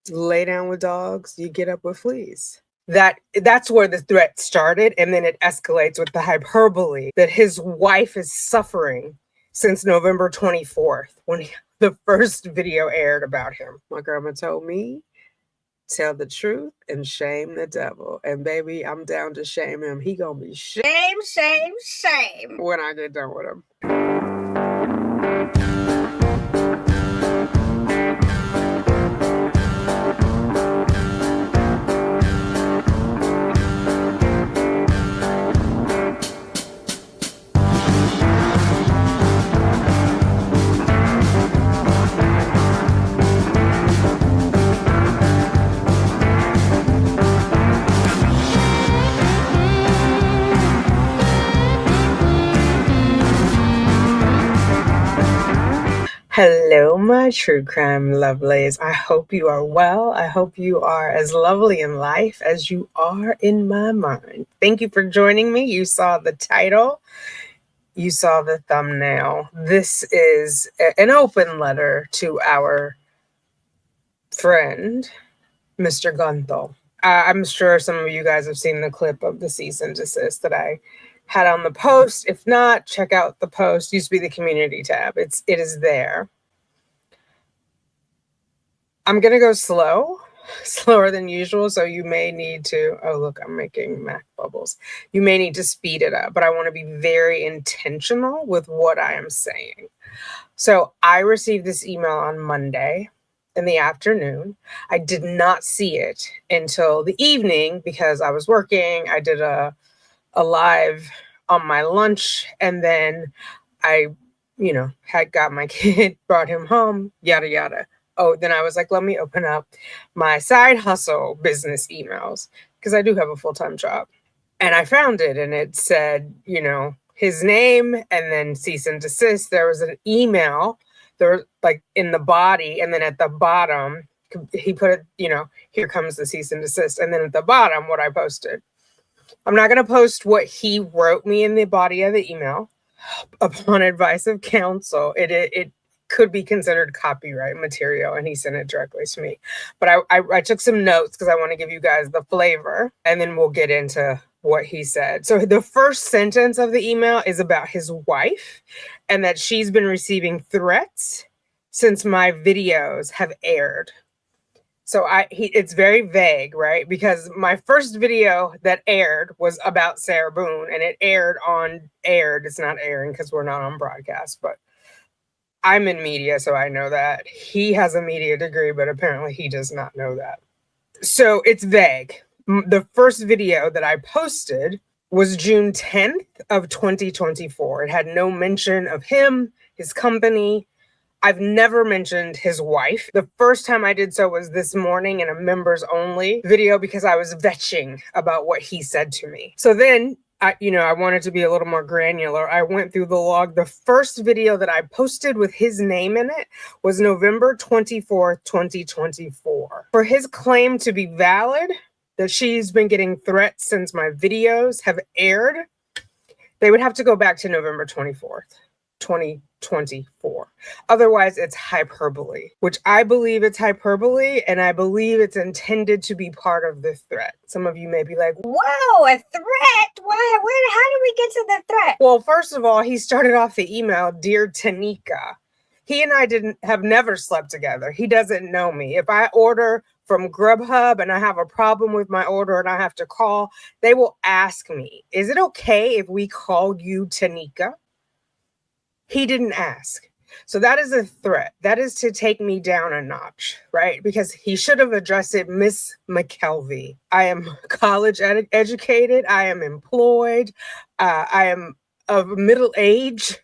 Lay down with dogs, you get up with fleas. That's where the threat started, and then it escalates with the hyperbole that his wife is suffering since November 24th when the first video aired about him. My grandma told me, tell the truth and shame the devil. And baby, I'm down to shame him. He gonna be shame when I get done with him. Hello, my true crime lovelies. I hope you are well. I hope you are as lovely in life as you are in my mind. Thank you for joining me. You saw the title, you saw the thumbnail. This is an open letter to our friend, Mr. Gunthal. I'm sure some of you guys have seen the clip of the cease and desist that I had on the post. If not, check out the post. It used to be the community tab. It is there. I'm gonna go slower than usual. So you may need to, oh look, I'm making Mac bubbles. You may need to speed it up, but I want to be very intentional with what I am saying. So I received this email on Monday in the afternoon. I did not see it until the evening because I was working. I did a live on my lunch, and then I, had got my kid, brought him home, yada, yada. Oh, then I was like, let me open up my side hustle business emails because I do have a full-time job. And I found it, and it said, his name and then cease and desist. There was an email there was like in the body, and then at the bottom, he put it, here comes the cease and desist. And then at the bottom, what I posted. I'm not going to post what he wrote me in the body of the email. Upon advice of counsel, it could be considered copyright material, and he sent it directly to me. But I took some notes because I want to give you guys the flavor, and then we'll get into what he said. So the first sentence of the email is about his wife and that she's been receiving threats since my videos have aired. So it's very vague, right? Because my first video that aired was about Sarah Boone, and it aired. It's not airing because we're not on broadcast, but I'm in media, so I know that. He has a media degree, but apparently he does not know that. So it's vague. The first video that I posted was June 10th of 2024. It had no mention of him, his company. I've never mentioned his wife. The first time I did so was this morning in a members only video because I was vetching about what he said to me. So then I wanted to be a little more granular. I went through the log. The first video that I posted with his name in it was November 24th, 2024. For his claim to be valid, that she's been getting threats since my videos have aired, they would have to go back to November 24th, 2024. Otherwise, it's hyperbole, which I believe it's hyperbole, and I believe it's intended to be part of the threat. Some of you may be like, whoa, a threat? Why? How did we get to the threat? Well, first of all, he started off the email, Dear Tanika. He and I have never slept together. He doesn't know me. If I order from Grubhub and I have a problem with my order and I have to call, they will ask me, is it okay if we call you Tanika? He didn't ask. So that is a threat. That is to take me down a notch, right? Because he should have addressed it, Miss McKelvey. I am college educated. I am employed. I am of middle age.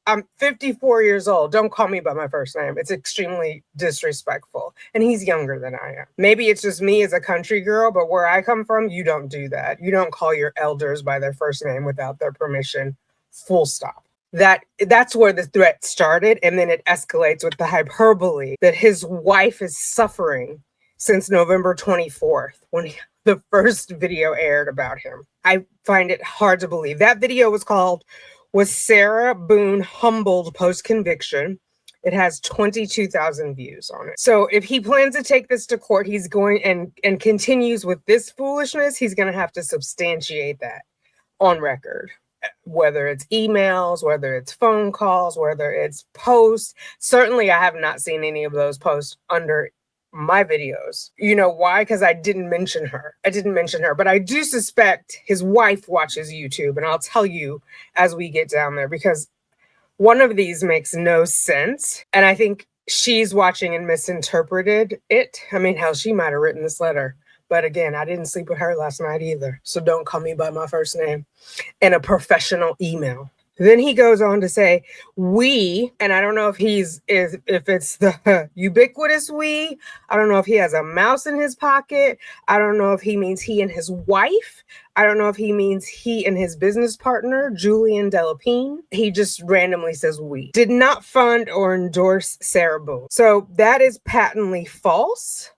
I'm 54 years old. Don't call me by my first name. It's extremely disrespectful. And he's younger than I am. Maybe it's just me as a country girl, but where I come from, you don't do that. You don't call your elders by their first name without their permission. Full stop. That's where the threat started, and then it escalates with the hyperbole that his wife is suffering since November 24th when the first video aired about him. I find it hard to believe. That video was Sarah Boone humbled post-conviction? It has 22,000 views on it. So if he plans to take this to court, he's going and continues with this foolishness, he's going to have to substantiate that on record. Whether it's emails, whether it's phone calls, whether it's posts. Certainly, I have not seen any of those posts under my videos. You know why? Because I didn't mention her. But I do suspect his wife watches YouTube, and I'll tell you as we get down there, because one of these makes no sense. And I think she's watching and misinterpreted it. I mean, hell, she might have written this letter. But again, I didn't sleep with her last night either. So don't call me by my first name in a professional email. Then he goes on to say, we, and I don't know if if it's the ubiquitous we. I don't know if he has a mouse in his pocket. I don't know if he means he and his wife. I don't know if he means he and his business partner, Julian Delapine. He just randomly says we. Did not fund or endorse Sarah Boone. So that is patently false.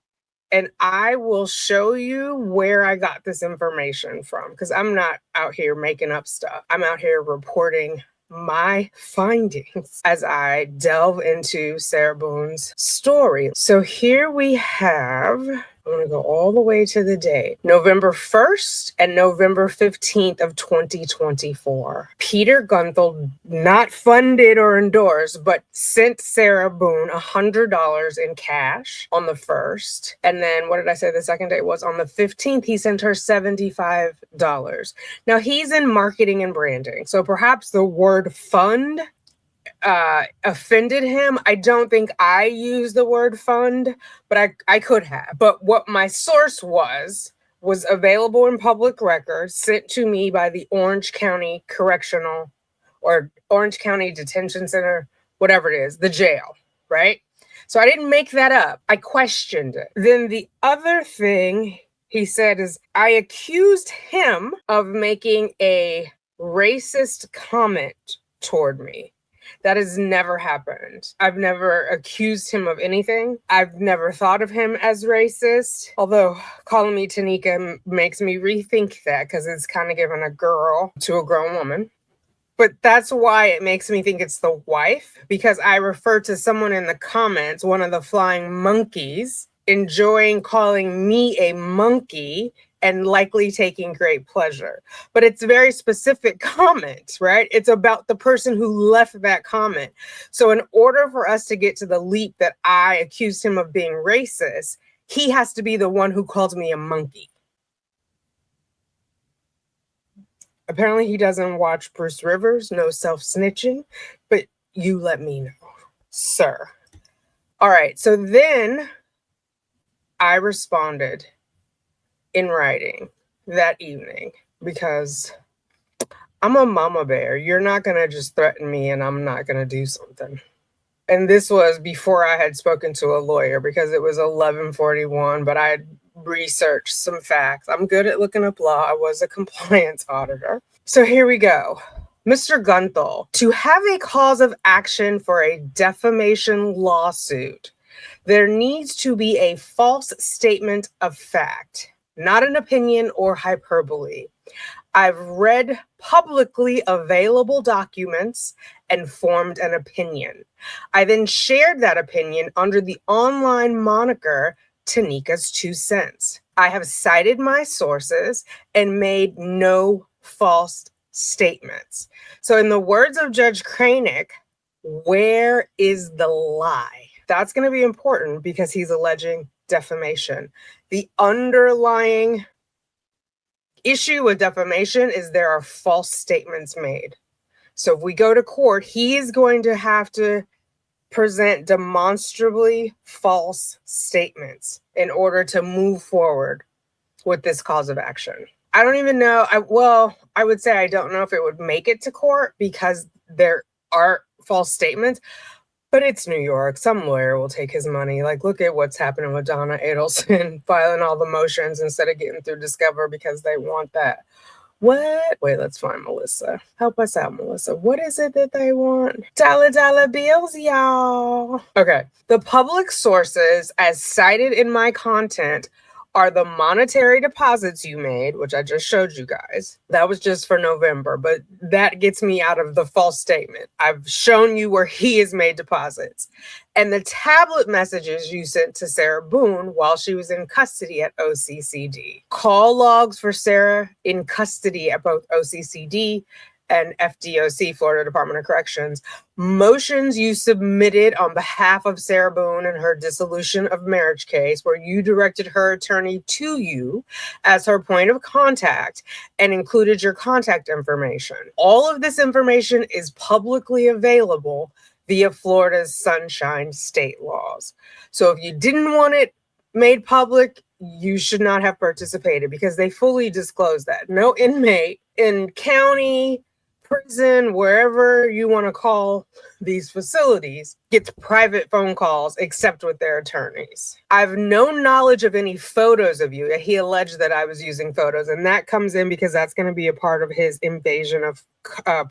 And I will show you where I got this information from, because I'm not out here making up stuff. I'm out here reporting my findings as I delve into Sarah Boone's story. So here we have, I'm going to go all the way to the date, November 1st and November 15th of 2024. Peter Gunthel not funded or endorsed, but sent Sarah Boone $100 in cash on the 1st. And then what did I say the second day was? On the 15th, he sent her $75. Now he's in marketing and branding. So perhaps the word fund offended him. I don't think I used the word fund, but I could have. But what my source was available in public records, sent to me by the Orange County Correctional or Orange County Detention Center, whatever it is, the jail, right? So I didn't make that up. I questioned it. Then the other thing he said is I accused him of making a racist comment toward me. That has never happened. I've never accused him of anything. I've never thought of him as racist. Although calling me Tanika makes me rethink that, because it's kind of giving a girl to a grown woman. But that's why it makes me think it's the wife, because I refer to someone in the comments, one of the flying monkeys, enjoying calling me a monkey and likely taking great pleasure. But it's a very specific comment, right? It's about the person who left that comment. So in order for us to get to the leap that I accused him of being racist, he has to be the one who called me a monkey. Apparently he doesn't watch Bruce Rivers, no self-snitching, but you let me know, sir. All right, so then I responded in writing that evening, because I'm a mama bear. You're not going to just threaten me and I'm not going to do something. And this was before I had spoken to a lawyer, because it was 11:41, but I had researched some facts. I'm good at looking up law. I was a compliance auditor. So here we go. Mr. Gunthel, to have a cause of action for a defamation lawsuit, there needs to be a false statement of fact, not an opinion or hyperbole. I've read publicly available documents and formed an opinion. I then shared that opinion under the online moniker Tanika's 2 cents. I have cited my sources and made no false statements. So in the words of Judge Kranick, where is the lie? That's going to be important, because he's alleging defamation. The underlying issue with defamation is there are false statements made. So if we go to court, he is going to have to present demonstrably false statements in order to move forward with this cause of action. I don't even know. I would say I don't know if it would make it to court, because there are false statements. But it's New York. Some lawyer will take his money. Like, look at what's happening with Donna Adelson filing all the motions instead of getting through Discover because they want that. What? Wait, let's find Melissa. Help us out, Melissa. What is it that they want? Dollar bills, y'all. Okay. The public sources, as cited in my content, are the monetary deposits you made, which I just showed you guys. That was just for November, but that gets me out of the false statement. I've shown you where he has made deposits. And the tablet messages you sent to Sarah Boone while she was in custody at OCCD. Call logs for Sarah in custody at both OCCD and FDOC, Florida Department of Corrections. Motions you submitted on behalf of Sarah Boone in her dissolution of marriage case, where you directed her attorney to you as her point of contact and included your contact information. All of this information is publicly available via Florida's Sunshine state laws. So if you didn't want it made public, you should not have participated, because they fully disclose that. No inmate in county, prison, wherever you want to call these facilities, gets private phone calls except with their attorneys. I have no knowledge of any photos of you. He alleged that I was using photos, and that comes in because that's going to be a part of his invasion of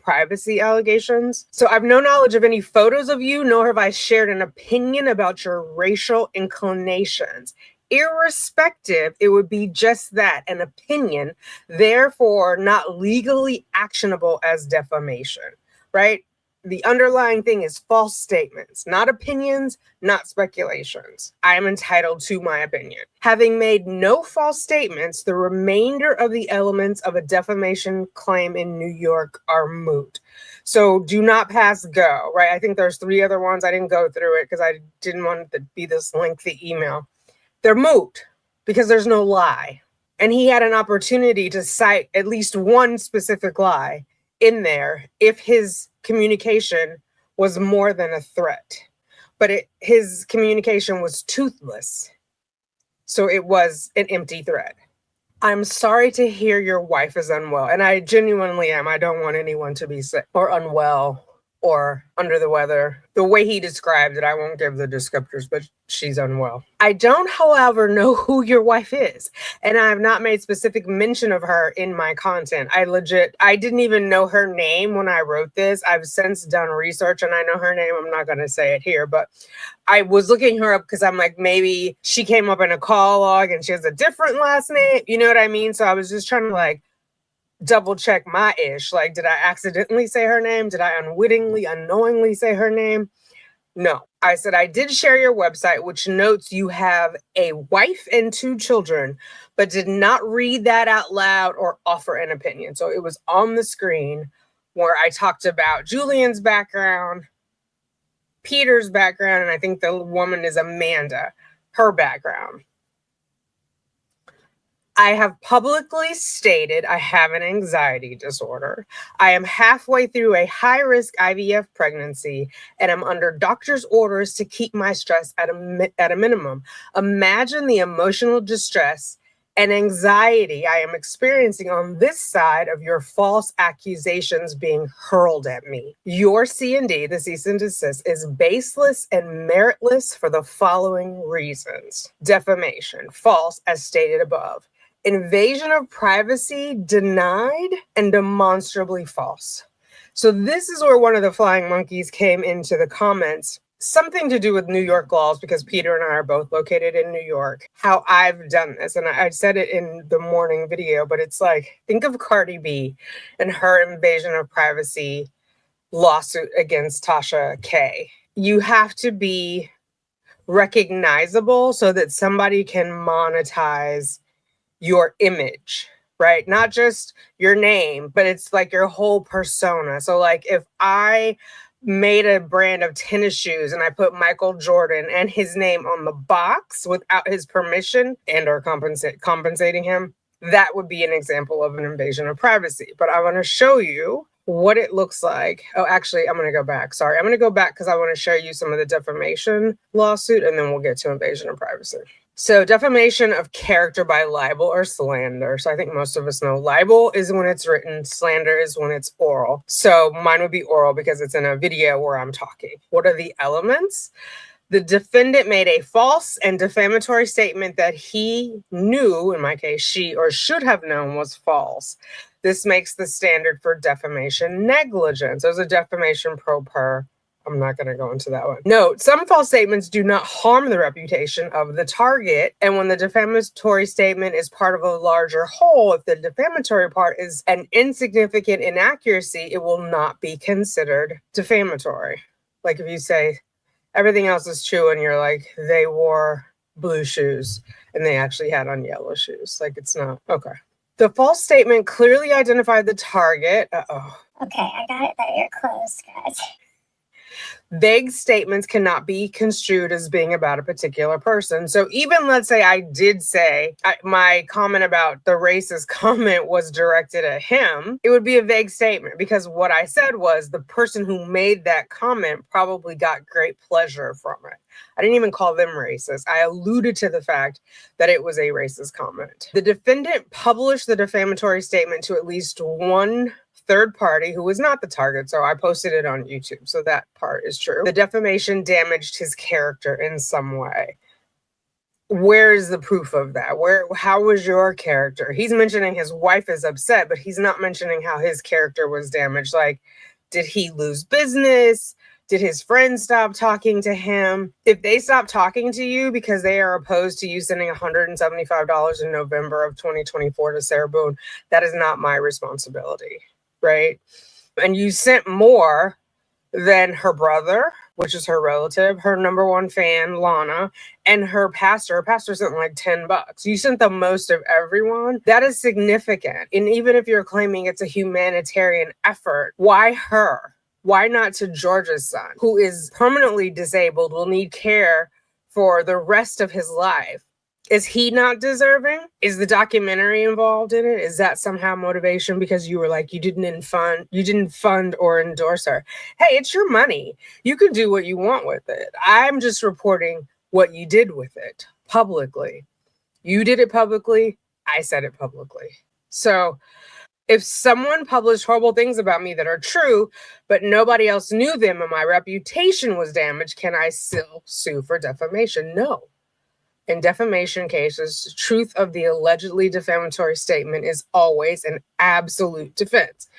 privacy allegations. So I have no knowledge of any photos of you, nor have I shared an opinion about your racial inclinations. Irrespective, it would be just that, an opinion, therefore not legally actionable as defamation, right? The underlying thing is false statements, not opinions, not speculations. I am entitled to my opinion. Having made no false statements, the remainder of the elements of a defamation claim in New York are moot. So do not pass go, right? I think there's 3 other ones. I didn't go through it because I didn't want it to be this lengthy email. They're moot because there's no lie. And he had an opportunity to cite at least one specific lie in there if his communication was more than a threat. But his communication was toothless. So it was an empty threat. I'm sorry to hear your wife is unwell. And I genuinely am. I don't want anyone to be sick or unwell or under the weather. The way he described it, I won't give the descriptors, but she's unwell. I don't, however, know who your wife is, and I have not made specific mention of her in my content. I didn't even know her name when I wrote this. I've since done research and I know her name. I'm not going to say it here, but I was looking her up because I'm like, maybe she came up in a call log and she has a different last name. You know what I mean? So I was just trying to double check my ish. Like, did I accidentally say her name? Did I unwittingly, unknowingly say her name? No. I said, I did share your website, which notes you have a wife and 2 children, but did not read that out loud or offer an opinion. So it was on the screen where I talked about Julian's background, Peter's background, and I think the woman is Amanda, her background. I have publicly stated I have an anxiety disorder. I am halfway through a high-risk IVF pregnancy, and I'm under doctor's orders to keep my stress at a minimum. Imagine the emotional distress and anxiety I am experiencing on this side of your false accusations being hurled at me. Your C&D, the cease and desist, is baseless and meritless for the following reasons. Defamation, false as stated above. Invasion of privacy, denied, and demonstrably false. So this is where one of the flying monkeys came into the comments. Something to do with New York laws, because Peter and I are both located in New York. How I've done this, and I said it in the morning video, but it's like, think of Cardi B and her invasion of privacy lawsuit against Tasha K. You have to be recognizable so that somebody can monetize your image, right? Not just your name, but it's like your whole persona. So like if I made a brand of tennis shoes and I put Michael Jordan and his name on the box without his permission and or compensating him, that would be an example of an invasion of privacy. But I want to show you what it looks like. Oh, actually, I'm going to go back. Sorry, I'm going to go back because I want to show you some of the defamation lawsuit, and then we'll get to invasion of privacy. So defamation of character by libel or slander. So I think most of us know libel is when it's written, slander is when it's oral. So mine would be oral because it's in a video where I'm talking. What are the elements? The defendant made a false and defamatory statement that he knew, in my case, she or should have known was false. This makes the standard for defamation negligence. There's a defamation pro per I'm not going to go into that one. Note, some false statements do not harm the reputation of the target. And when the defamatory statement is part of a larger whole, if the defamatory part is an insignificant inaccuracy, it will not be considered defamatory. Like if you say everything else is true and you're like, they wore blue shoes and they actually had on yellow shoes. Like it's not, okay. The false statement clearly identified the target. Uh-oh. Okay, I got it that you're close, guys. Vague statements cannot be construed as being about a particular person. So even let's say I did say my comment about the racist comment was directed at him, it would be a vague statement because what I said was the person who made that comment probably got great pleasure from it. I didn't even call them racist. I alluded to the fact that it was a racist comment. The defendant published the defamatory statement to at least one third party who was not the target. So I posted it on YouTube. So that part is true. The defamation damaged his character in some way. Where is the proof of that? How was your character? He's mentioning his wife is upset, but he's not mentioning how his character was damaged. Like, did he lose business? Did his friends stop talking to him? If they stop talking to you because they are opposed to you sending $175 in November of 2024 to Sarah Boone, that is not my responsibility, right? And you sent more than her brother, which is her relative, her number one fan, Lana, and her pastor. Her pastor sent like $10. You sent the most of everyone. That is significant. And even if you're claiming it's a humanitarian effort, why her? Why not to George's son, who is permanently disabled, will need care for the rest of his life? Is he not deserving? Is the documentary involved in it? Is that somehow motivation because you were like, you didn't fund or endorse her? Hey, it's your money. You can do what you want with it. I'm just reporting what you did with it publicly. You did it publicly. I said it publicly. So if someone published horrible things about me that are true, but nobody else knew them and my reputation was damaged, can I still sue for defamation? No. In defamation cases, the truth of the allegedly defamatory statement is always an absolute defense.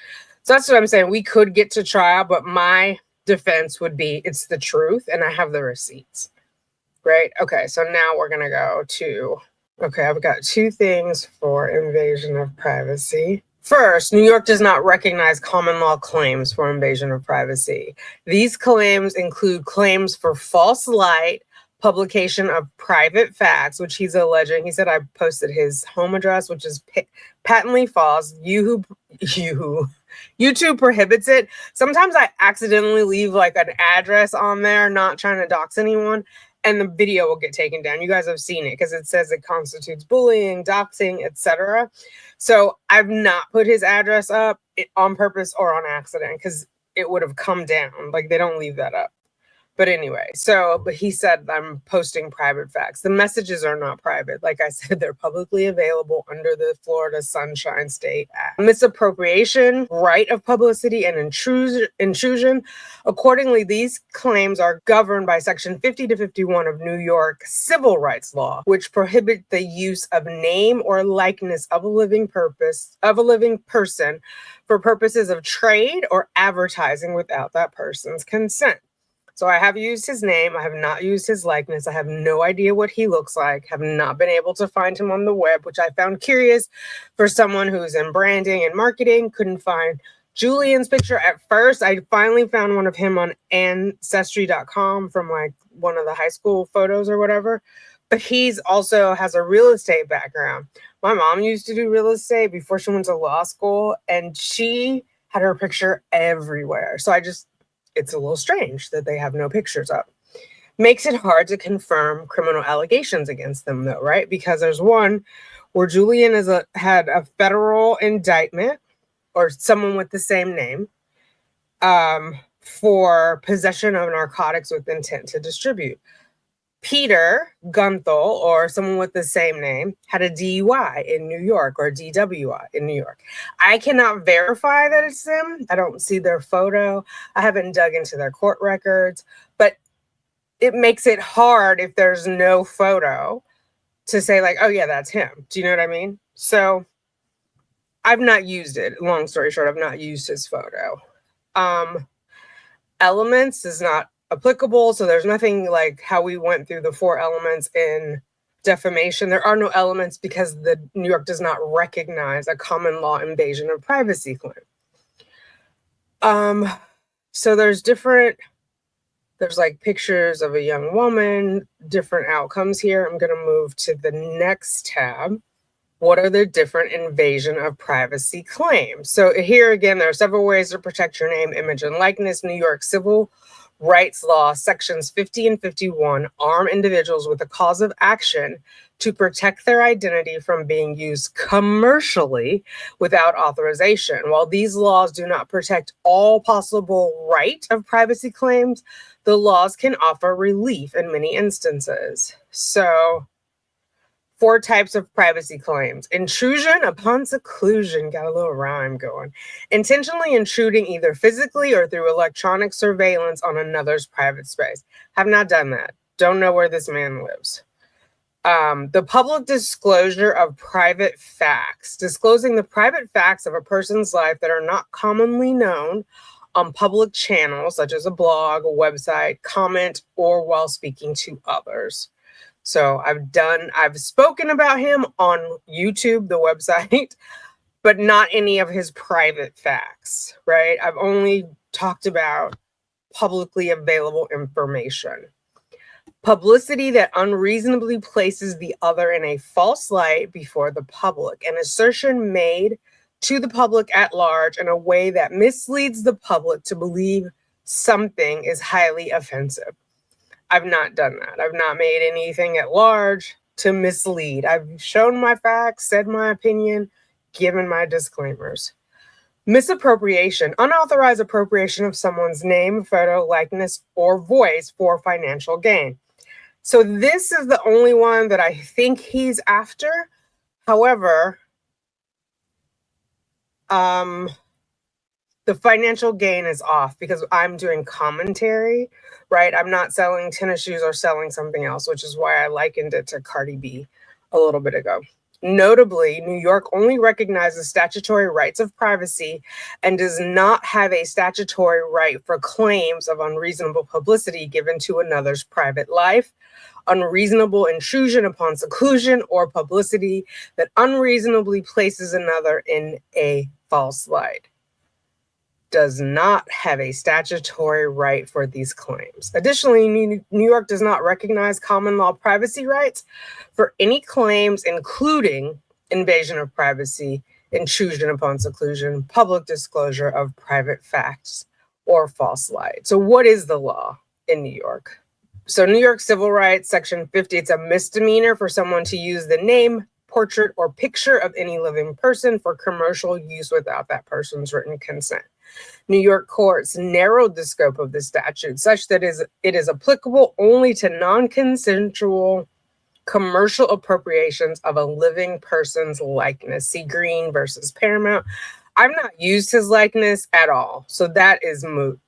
So that's what I'm saying. We could get to trial, but my defense would be it's the truth and I have the receipts. Right? Okay, so now we're going to go to, okay, I've got two things for invasion of privacy. First, New York does not recognize common law claims for invasion of privacy. These claims include claims for false light, publication of private facts, which he's alleging. He said I posted his home address, which is patently false. YouTube prohibits it. Sometimes I accidentally leave like an address on there, not trying to dox anyone, and the video will get taken down. You guys have seen it because it says it constitutes bullying, doxing, etc. So I've not put his address up on purpose or on accident because it would have come down. Like they don't leave that up. But anyway, but he said I'm posting private facts. The messages are not private. Like I said, they're publicly available under the Florida Sunshine State Act. Misappropriation, right of publicity, and intrusion. Accordingly, these claims are governed by Section 50 to 51 of New York civil rights law, which prohibit the use of name or likeness of a living person for purposes of trade or advertising without that person's consent. So I have used his name. I have not used his likeness. I have no idea what he looks like. Have not been able to find him on the web, which I found curious for someone who's in branding and marketing. Couldn't find Julian's picture at first. I finally found one of him on ancestry.com from like one of the high school photos or whatever. But he's also has a real estate background. My mom used to do real estate before she went to law school, and she had her picture everywhere. So it's a little strange that they have no pictures up. Makes it hard to confirm criminal allegations against them, though, right? Because there's one where Julian had a federal indictment, or someone with the same name, for possession of narcotics with intent to distribute. Peter Gunthal, or someone with the same name, had a DUI in New York, or DWI in New York. I cannot verify that it's them. I don't see their photo. I haven't dug into their court records, but it makes it hard if there's no photo to say like, oh yeah, that's him. Do you know what I mean? So I've not used it. Long story short, I've not used his photo. elements is not applicable. So there's nothing like how we went through the 4 elements in defamation. There are no elements because the New York does not recognize a common law invasion of privacy claim. So there's like pictures of a young woman, different outcomes here. I'm going to move to the next tab. What are the different invasion of privacy claims? So here again, there are several ways to protect your name, image, and likeness. New York Civil Rights Law, sections 50 and 51, arm individuals with a cause of action to protect their identity from being used commercially without authorization. While these laws do not protect all possible right of privacy claims, the laws can offer relief in many instances. So 4 types of privacy claims. Intrusion upon seclusion. Got a little rhyme going. Intentionally intruding either physically or through electronic surveillance on another's private space. Have not done that. Don't know where this man lives. The public disclosure of private facts. Disclosing the private facts of a person's life that are not commonly known on public channels, such as a blog, a website, comment, or while speaking to others. So I've spoken about him on YouTube, the website, but not any of his private facts, right? I've only talked about publicly available information. Publicity that unreasonably places the other in a false light before the public. An assertion made to the public at large in a way that misleads the public to believe something is highly offensive. I've not done that. I've not made anything at large to mislead. I've shown my facts, said my opinion, given my disclaimers. Misappropriation, unauthorized appropriation of someone's name, photo, likeness, or voice for financial gain. So this is the only one that I think he's after. However, the financial gain is off because I'm doing commentary, right? I'm not selling tennis shoes or selling something else, which is why I likened it to Cardi B a little bit ago. Notably, New York only recognizes statutory rights of privacy and does not have a statutory right for claims of unreasonable publicity given to another's private life, unreasonable intrusion upon seclusion, or publicity that unreasonably places another in a false light. Does not have a statutory right for these claims. Additionally, New York does not recognize common law privacy rights for any claims, including invasion of privacy, intrusion upon seclusion, public disclosure of private facts, or false light. So what is the law in New York? So New York Civil Rights, Section 50, it's a misdemeanor for someone to use the name, portrait, or picture of any living person for commercial use without that person's written consent. New York courts narrowed the scope of the statute such that it is applicable only to non-consensual commercial appropriations of a living person's likeness. See Green versus Paramount. I've not used his likeness at all, so that is moot.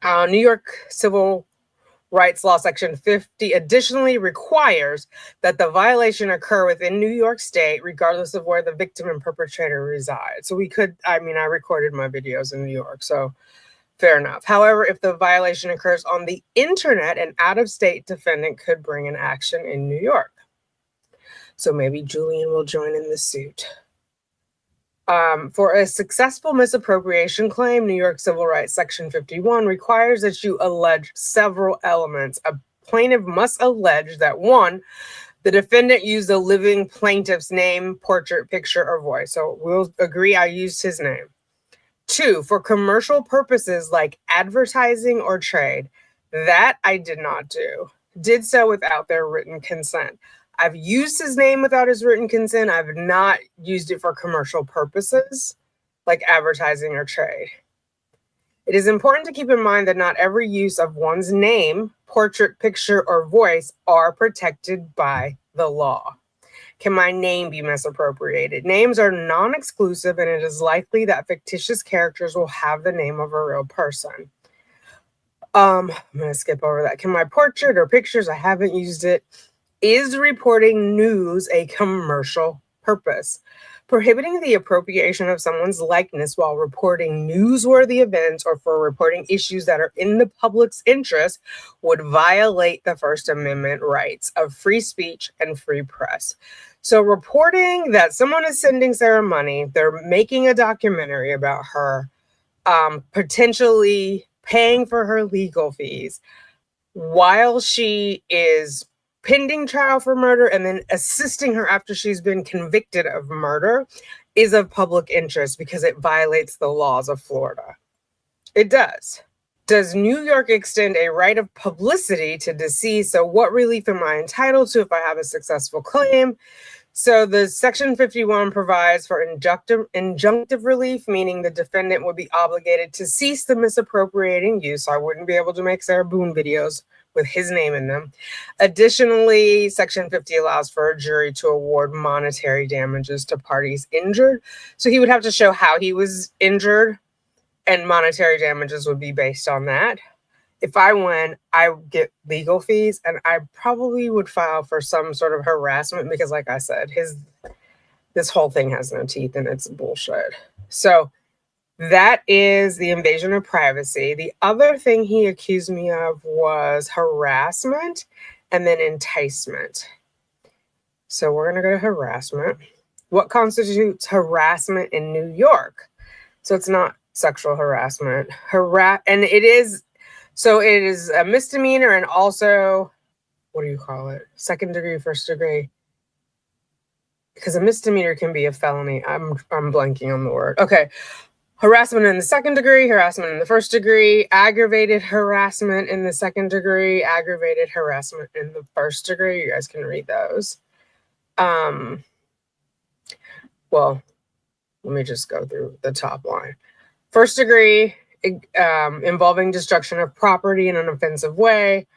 New York Civil Rights Law Section 50 additionally requires that the violation occur within New York State, regardless of where the victim and perpetrator reside. So I recorded my videos in New York, so fair enough. However, if the violation occurs on the internet, an out-of-state defendant could bring an action in New York. So maybe Julian will join in the suit. For a successful misappropriation claim, New York Civil Rights Section 51 requires that you allege several elements. A plaintiff must allege that 1, the defendant used a living plaintiff's name, portrait, picture, or voice. So we'll agree I used his name. 2, for commercial purposes like advertising or trade. That I did not do. Did so without their written consent. I've used his name without his written consent. I've not used it for commercial purposes like advertising or trade. It is important to keep in mind that not every use of one's name, portrait, picture, or voice are protected by the law. Can my name be misappropriated? Names are non-exclusive, and it is likely that fictitious characters will have the name of a real person. I'm going to skip over that. Can my portrait or pictures, I haven't used it. Is reporting news a commercial purpose. Prohibiting the appropriation of someone's likeness while reporting newsworthy events or for reporting issues that are in the public's interest would violate the First Amendment rights of free speech and free press. So reporting that someone is sending Sarah money, they're making a documentary about her, potentially paying for her legal fees while she is pending trial for murder and then assisting her after she's been convicted of murder is of public interest because it violates the laws of Florida. It does. Does New York extend a right of publicity to deceased? So what relief am I entitled to if I have a successful claim? So the Section 51 provides for injunctive relief, meaning the defendant would be obligated to cease the misappropriating use. So I wouldn't be able to make Sarah Boone videos with his name in them. Additionally, Section 50 allows for a jury to award monetary damages to parties injured. So he would have to show how he was injured, and monetary damages would be based on that. If I win, I get legal fees, and I probably would file for some sort of harassment because, like I said, this whole thing has no teeth and it's bullshit. So that is the invasion of privacy. The other thing he accused me of was harassment and then enticement. So we're going to go to harassment. What constitutes harassment in New York? So it's not sexual harassment. And it is... So it is a misdemeanor and also, what do you call it? Second degree, first degree. Because a misdemeanor can be a felony. I'm blanking on the word. Okay. Harassment in the second degree, harassment in the first degree, aggravated harassment in the second degree, aggravated harassment in the first degree. You guys can read those. Well, let me just go through the top line. First degree, involving destruction of property in an offensive way.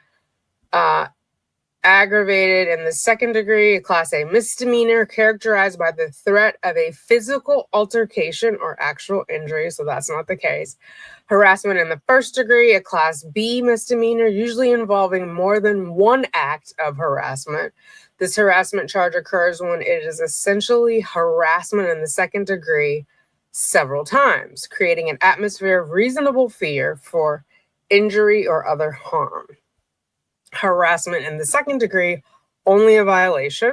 Aggravated in the second degree, a class A misdemeanor characterized by the threat of a physical altercation or actual injury. So that's not the case. Harassment in the first degree, a class B misdemeanor, usually involving more than one act of harassment. This harassment charge occurs when it is essentially harassment in the second degree several times, creating an atmosphere of reasonable fear for injury or other harm. Harassment in the second degree, only a violation,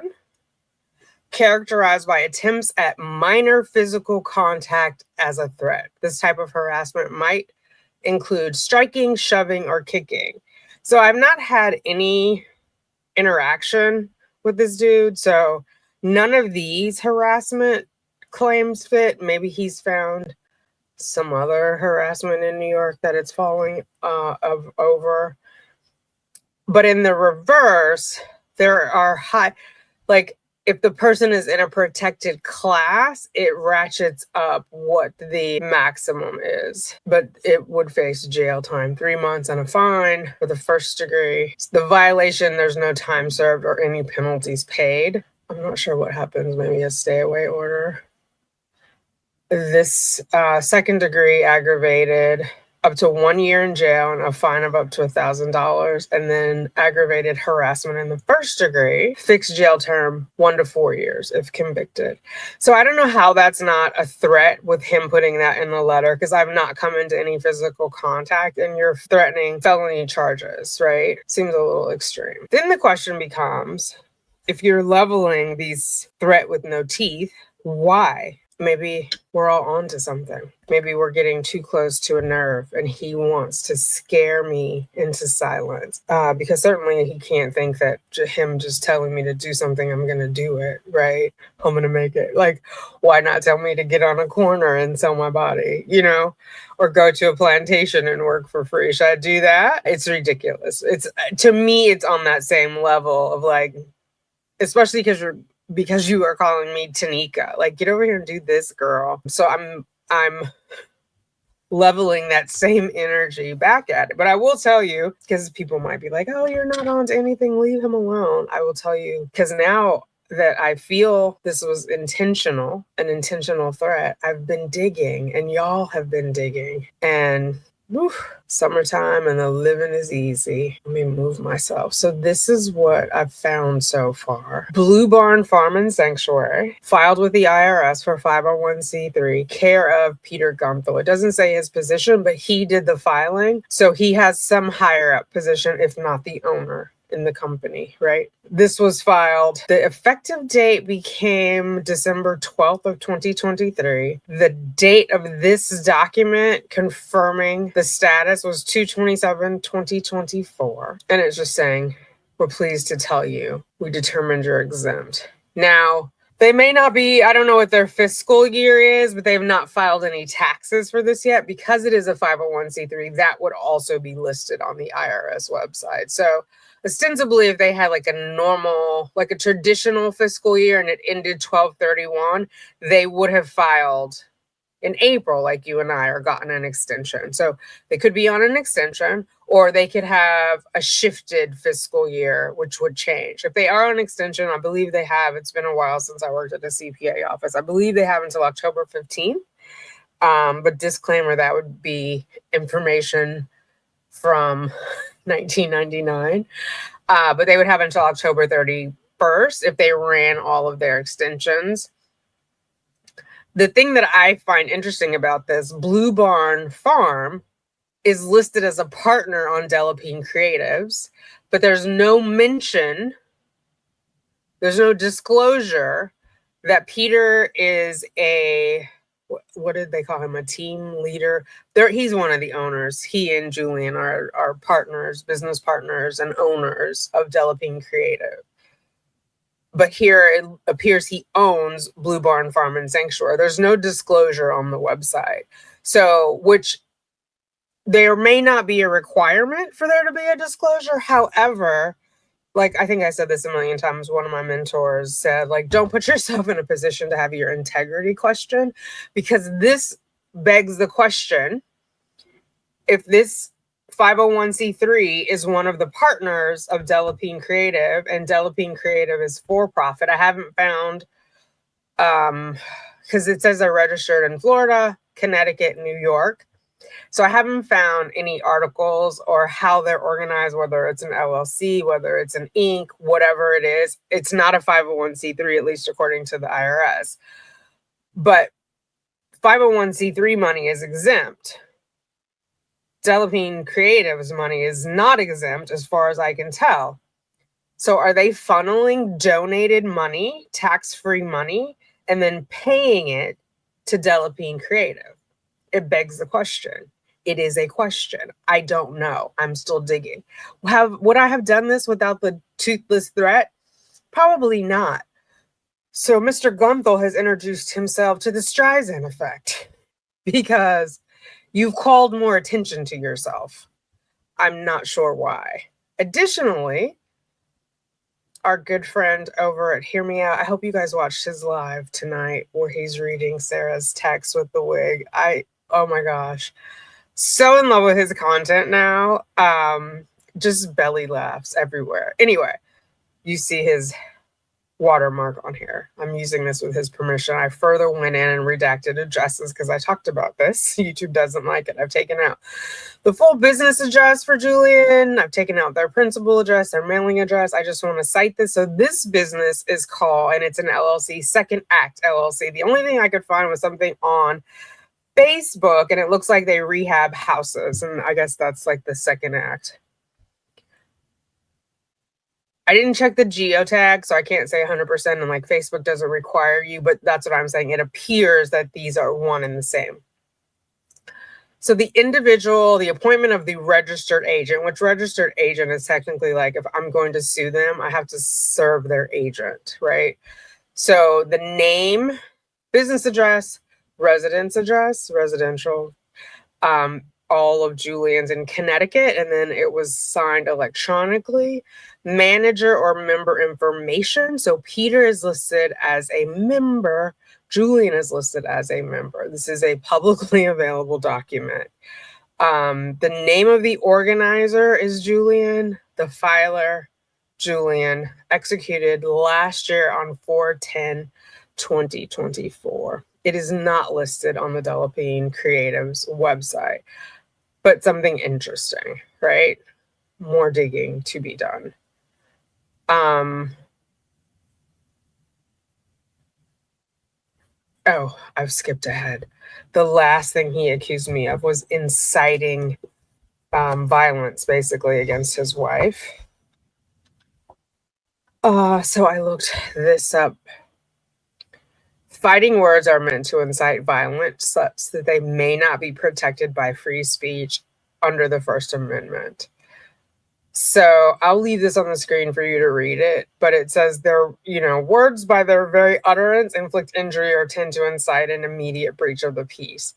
characterized by attempts at minor physical contact as a threat. This type of harassment might include striking, shoving, or kicking. So I've not had any interaction with this dude, so none of these harassment claims fit. Maybe he's found some other harassment in New York that it's falling over. But in the reverse, there are high, like if the person is in a protected class, it ratchets up what the maximum is. But it would face jail time, 3 months and a fine for the first degree. The violation, there's no time served or any penalties paid. I'm not sure what happens, maybe a stay away order. This second degree aggravated, up to 1 year in jail and a fine of up to $1,000. And then aggravated harassment in the first degree, fixed jail term 1 to 4 years if convicted. So I don't know how that's not a threat with him putting that in the letter, because I've not come into any physical contact and you're threatening felony charges, right? Seems a little extreme. Then the question becomes, if you're leveling these threat with no teeth, why? Maybe we're all onto something. Maybe we're getting too close to a nerve and he wants to scare me into silence. Because certainly he can't think that him just telling me to do something, I'm going to do it, right? I'm going to make it. Like, why not tell me to get on a corner and sell my body, or go to a plantation and work for free? Should I do that? It's ridiculous. To me, it's on that same level of like, especially because you are calling me Tanika. Like, get over here and do this, girl. So I'm leveling that same energy back at it. But I will tell you, because people might be like, oh, you're not on to anything, leave him alone. I will tell you, because now that I feel this was an intentional threat, I've been digging and y'all have been digging. And Whew, summertime and the living is easy. Let me move myself. So this is what I've found so far. Blue Barn Farm and Sanctuary filed with the IRS for 501c3, care of Peter Gunthel. It doesn't say his position, but he did the filing. So he has some higher up position, if not the owner in the company, right? This was filed. The effective date became December 12th of 2023. The date of this document confirming the status was 2/27/2024. And it's just saying, we're pleased to tell you we determined you're exempt. Now, they may not be, I don't know what their fiscal year is, but they have not filed any taxes for this yet. Because it is a 501c3, that would also be listed on the IRS website. So ostensibly, if they had like a normal, like a traditional fiscal year and it ended 12/31, they would have filed in April, like you and I, or gotten an extension. So they could be on an extension, or they could have a shifted fiscal year, which would change. If they are on extension, I believe they have. It's been a while since I worked at the CPA office. I believe they have until October 15th. But disclaimer, that would be information from 1999. But they would have until October 31st if they ran all of their extensions. The thing that I find interesting about this, Blue Barn Farm is listed as a partner on Delapine Creatives, but there's no mention, there's no disclosure that Peter is a, what did they call him? A team leader. He's one of the owners. He and Julian are partners, business partners and owners of Delapine Creative. But here it appears he owns Blue Barn Farm and Sanctuary. There's no disclosure on the website. So, which there may not be a requirement for there to be a disclosure. However, like I think I said this a million times, one of my mentors said, like, don't put yourself in a position to have your integrity questioned, because this begs the question, if this 501c3 is one of the partners of Delapine Creative, and Delapine Creative is for profit. I haven't found, because it says they're registered in Florida, Connecticut, New York. So I haven't found any articles or how they're organized, whether it's an LLC, whether it's an Inc., whatever it is. It's not a 501c3, at least according to the IRS. But 501c3 money is exempt. Delapine Creative's money is not exempt as far as I can tell. So are they funneling donated money, tax-free money, and then paying it to Delapine Creative? It begs the question. It is a question. I don't know. I'm still digging. Would I have done this without the toothless threat? Probably not. So Mr. Gunthel has introduced himself to the Streisand effect because you've called more attention to yourself. I'm not sure why. Additionally, our good friend over at Hear Me Out, I hope you guys watched his live tonight where he's reading Sarah's text with the wig. Oh my gosh, so in love with his content now. Just belly laughs everywhere. Anyway, you see his watermark on here. I'm using this with his permission. I further went in and redacted addresses because I talked about this. YouTube doesn't like it. I've taken out the full business address for Julian. I've taken out their principal address, their mailing address. I just want to cite this. So this business is called, and it's an LLC, Second Act LLC. The only thing I could find was something on Facebook, and it looks like they rehab houses. And I guess that's like the second act. I didn't check the geotag, so I can't say 100%. And like Facebook doesn't require you, but that's what I'm saying. It appears that these are one and the same. So the individual, the appointment of the registered agent, which registered agent is technically like if I'm going to sue them, I have to serve their agent, right? So the name, business address, residence address, residential, all of Julian's in Connecticut, and then it was signed electronically. Manager or member information. So Peter is listed as a member. Julian is listed as a member. This is a publicly available document. The name of the organizer is Julian. The filer, Julian. Executed last year on 4/10/2024. It is not listed on the Delapine Creatives website. but something interesting, right? More digging to be done. Oh, I've skipped ahead. The last thing he accused me of was inciting violence, basically, against his wife. So I looked this up. Fighting words are meant to incite violence such that they may not be protected by free speech under the First Amendment. So I'll leave this on the screen for you to read it, but it says their, words by their very utterance inflict injury or tend to incite an immediate breach of the peace.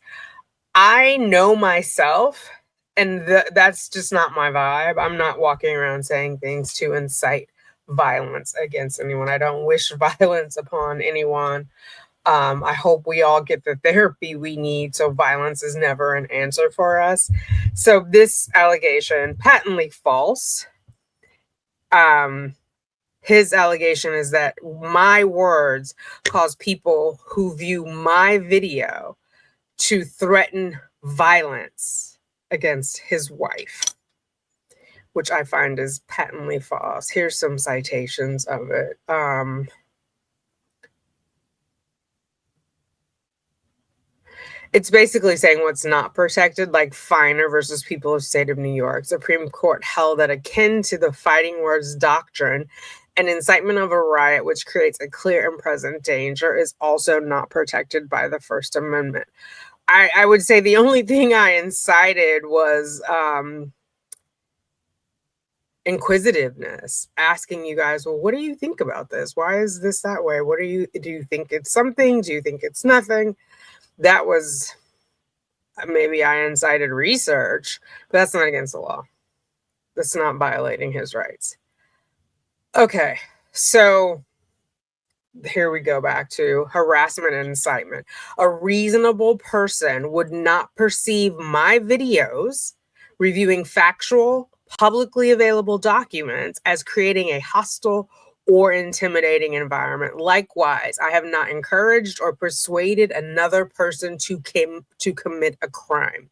I know myself, and that's just not my vibe. I'm not walking around saying things to incite violence against anyone. I don't wish violence upon anyone. I hope we all get the therapy we need so violence is never an answer for us. So this allegation, patently false. His allegation is that my words cause people who view my video to threaten violence against his wife, which I find is patently false. Here's some citations of it. It's basically saying what's not protected, like Finer versus People of State of New York. Supreme Court held that akin to the fighting words doctrine, an incitement of a riot which creates a clear and present danger is also not protected by the First Amendment. I would say the only thing I incited was inquisitiveness, asking you guys, well, what do you think about this? Why is this that way? Do you think it's something? Do you think it's nothing? That was, maybe I incited research, but that's not against the law. That's not violating his rights. Okay, so here we go back to harassment and incitement. A reasonable person would not perceive my videos reviewing factual, publicly available documents as creating a hostile or intimidating environment. Likewise, I have not encouraged or persuaded another person to commit a crime.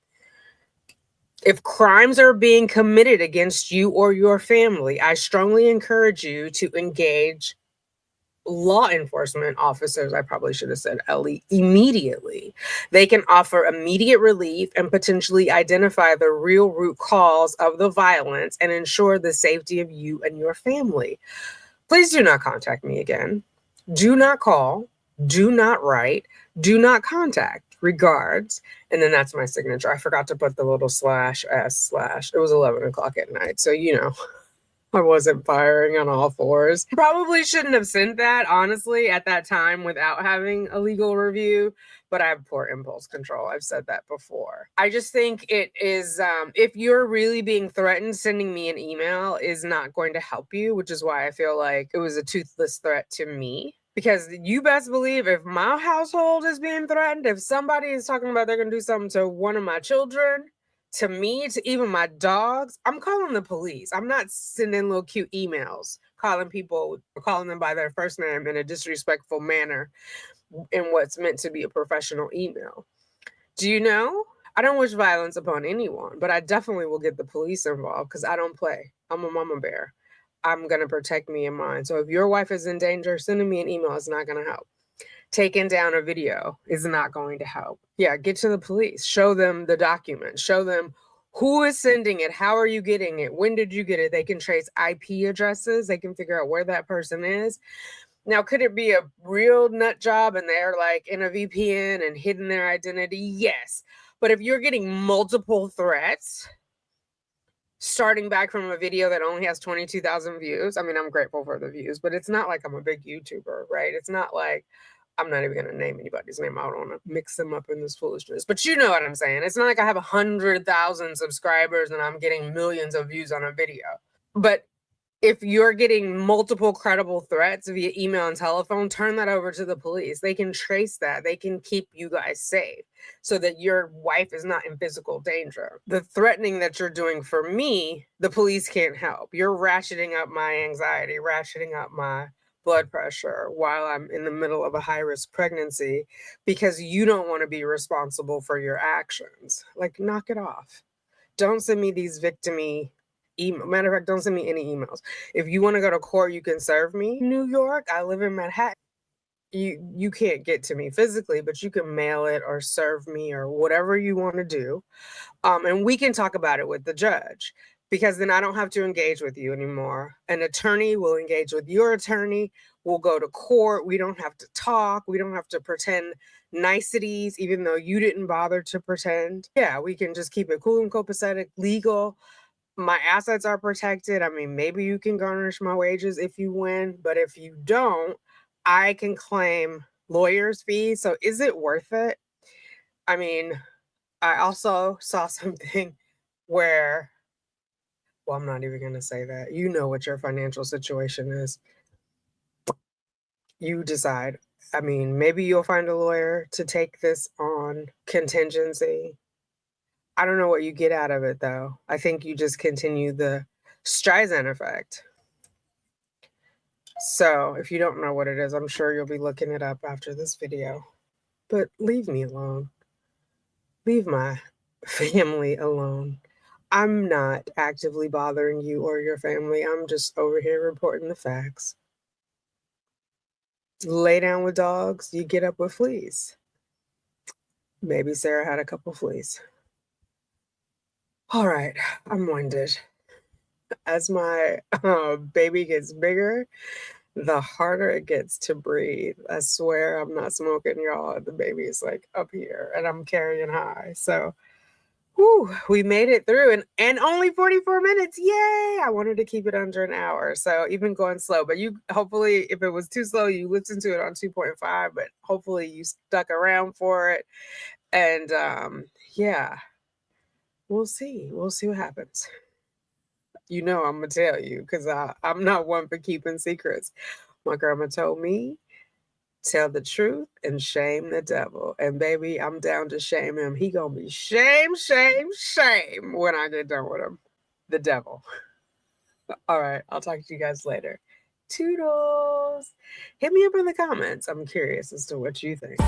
If crimes are being committed against you or your family, I strongly encourage you to engage law enforcement officers. I probably should have said Ellie immediately. They can offer immediate relief and potentially identify the real root cause of the violence and ensure the safety of you and your family. Please do not contact me again. Do not call. Do not write. Do not contact. Regards. And then that's my signature. I forgot to put the little /s/. It was 11 o'clock at night. So, I wasn't firing on all fours. Probably shouldn't have sent that, honestly, at that time without having a legal review, but I have poor impulse control. I've said that before. I just think it is, if you're really being threatened, sending me an email is not going to help you, which is why I feel like it was a toothless threat to me. Because you best believe if my household is being threatened, if somebody is talking about they're going to do something to one of my children, to me, to even my dogs, I'm calling the police. I'm not sending little cute emails, calling them by their first name in a disrespectful manner in what's meant to be a professional email. Do you know? I don't wish violence upon anyone, but I definitely will get the police involved because I don't play. I'm a mama bear. I'm going to protect me and mine. So if your wife is in danger, sending me an email is not going to help. Taking down a video is not going to help. Yeah, get to the police. Show them the document. Show them who is sending it. How are you getting it? When did you get it? They can trace IP addresses. They can figure out where that person is. Now, could it be a real nut job and they're like in a VPN and hidden their identity? Yes. But if you're getting multiple threats, starting back from a video that only has 22,000 views, I mean, I'm grateful for the views, but it's not like I'm a big YouTuber, right? It's not like, I'm not even going to name anybody's name. I don't want to mix them up in this foolishness. But you know what I'm saying. It's not like I have 100,000 subscribers and I'm getting millions of views on a video. But if you're getting multiple credible threats via email and telephone, turn that over to the police. They can trace that. They can keep you guys safe so that your wife is not in physical danger. The threatening that you're doing for me, the police can't help. You're ratcheting up my anxiety, ratcheting up my blood pressure while I'm in the middle of a high-risk pregnancy because you don't want to be responsible for your actions. Like, knock it off. don't send me these victim-y email. Matter of fact, don't send me any emails. If you want to go to court, you can serve me. New York, I live in Manhattan. You can't get to me physically, but you can mail it or serve me or whatever you want to do. And we can talk about it with the judge, because then I don't have to engage with you anymore. An attorney will engage with your attorney. We'll go to court. We don't have to talk. We don't have to pretend niceties, even though you didn't bother to pretend. Yeah, we can just keep it cool and copacetic, legal. My assets are protected. I mean, maybe you can garnish my wages if you win, but if you don't, I can claim lawyer's fees. So is it worth it? I mean, I also saw something where, well, I'm not even going to say that. You know what your financial situation is. You decide. I mean, maybe you'll find a lawyer to take this on contingency. I don't know what you get out of it, though. I think you just continue the Streisand effect. So if you don't know what it is, I'm sure you'll be looking it up after this video. But leave me alone. Leave my family alone. I'm not actively bothering you or your family. I'm just over here reporting the facts. Lay down with dogs, you get up with fleas. Maybe Sarah had a couple fleas. All right, I'm winded. As my baby gets bigger, the harder it gets to breathe. I swear I'm not smoking, y'all. The baby is like up here and I'm carrying high. So, whew, we made it through and only 44 minutes. Yay! I wanted to keep it under an hour. So, even going slow, but you hopefully, if it was too slow, you listened to it on 2.5, but hopefully you stuck around for it. And yeah, we'll see. We'll see what happens. You know, I'm going to tell you because I'm not one for keeping secrets. My grandma told me, tell the truth and shame the devil. And baby, I'm down to shame him. He gonna be shame, shame, shame when I get done with him. The devil. All right, I'll talk to you guys later. Toodles. Hit me up in the comments. I'm curious as to what you think.